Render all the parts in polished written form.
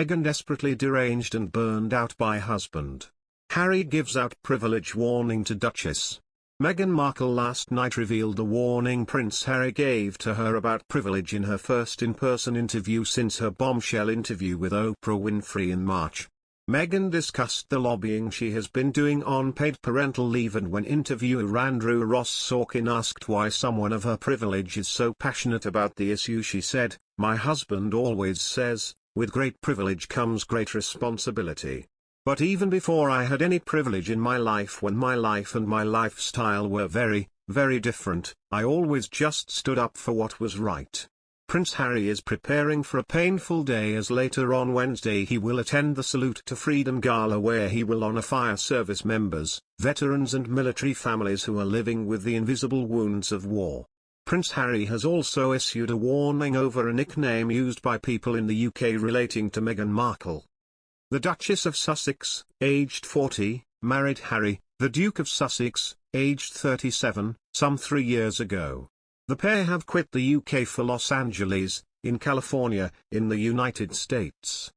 Meghan desperately deranged and burned out by husband. Harry gives out privilege warning to Duchess. Meghan Markle last night revealed the warning Prince Harry gave to her about privilege in her first in-person interview since her bombshell interview with Oprah Winfrey in March. Meghan discussed the lobbying she has been doing on paid parental leave, and when interviewer Andrew Ross Sorkin asked why someone of her privilege is so passionate about the issue, she said, "My husband always says, with great privilege comes great responsibility. But even before I had any privilege in my life, when my life and my lifestyle were very, very different, I always just stood up for what was right." Prince Harry is preparing for a painful day, as later on Wednesday he will attend the Salute to Freedom Gala, where he will honor fire service members, veterans and military families who are living with the invisible wounds of war. Prince Harry has also issued a warning over a nickname used by people in the UK relating to Meghan Markle. The Duchess of Sussex, aged 40, married Harry, the Duke of Sussex, aged 37, some 3 years ago. The pair have quit the UK for Los Angeles, in California, in the United States.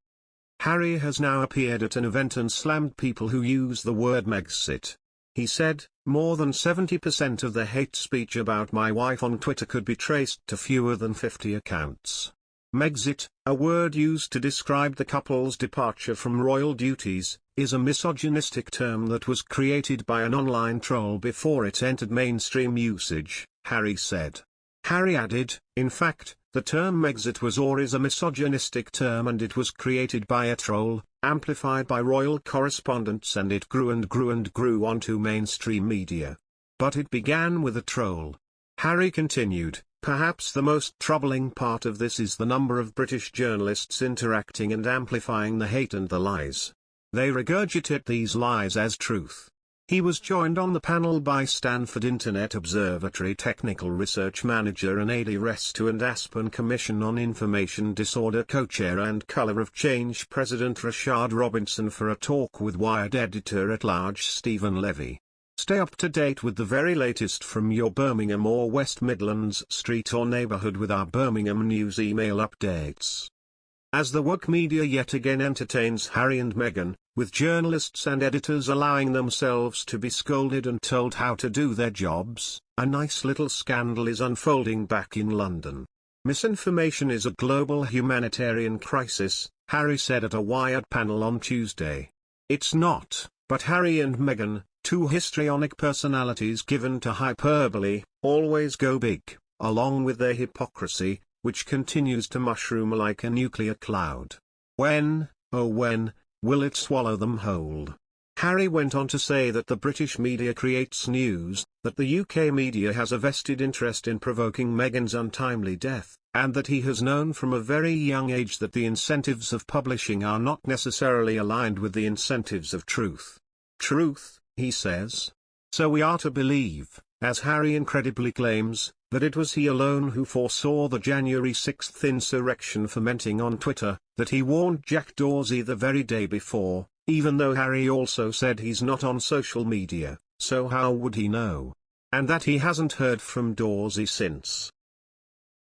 Harry has now appeared at an event and slammed people who use the word Megxit. He said, "More than 70% of the hate speech about my wife on Twitter could be traced to fewer than 50 accounts. Megxit, a word used to describe the couple's departure from royal duties, is a misogynistic term that was created by an online troll before it entered mainstream usage," Harry said. Harry added, "In fact, the term Megxit was or is a misogynistic term, and it was created by a troll, amplified by royal correspondents, and it grew and grew and grew onto mainstream media. But it began with a troll." Harry continued, "Perhaps the most troubling part of this is the number of British journalists interacting and amplifying the hate and the lies. They regurgitate these lies as truth." He was joined on the panel by Stanford Internet Observatory Technical Research Manager and Adi Restu and Aspen Commission on Information Disorder co-chair and Colour of Change President Rashad Robinson for a talk with Wired Editor-at-Large Stephen Levy. Stay up to date with the very latest from your Birmingham or West Midlands street or neighbourhood with our Birmingham News email updates. As the woke media yet again entertains Harry and Meghan, with journalists and editors allowing themselves to be scolded and told how to do their jobs, a nice little scandal is unfolding back in London. "Misinformation is a global humanitarian crisis," Harry said at a Wired panel on Tuesday. "It's not, but Harry and Meghan, two histrionic personalities given to hyperbole, always go big, along with their hypocrisy, which continues to mushroom like a nuclear cloud. When, oh when, will it swallow them whole?" Harry went on to say that the British media creates news, that the UK media has a vested interest in provoking Meghan's untimely death, and that he has known from a very young age that the incentives of publishing are not necessarily aligned with the incentives of truth. "Truth," he says. "So we are to believe, as Harry incredibly claims, that it was he alone who foresaw the January 6th insurrection fermenting on Twitter, that he warned Jack Dorsey the very day before, even though Harry also said he's not on social media, so how would he know? And that he hasn't heard from Dorsey since.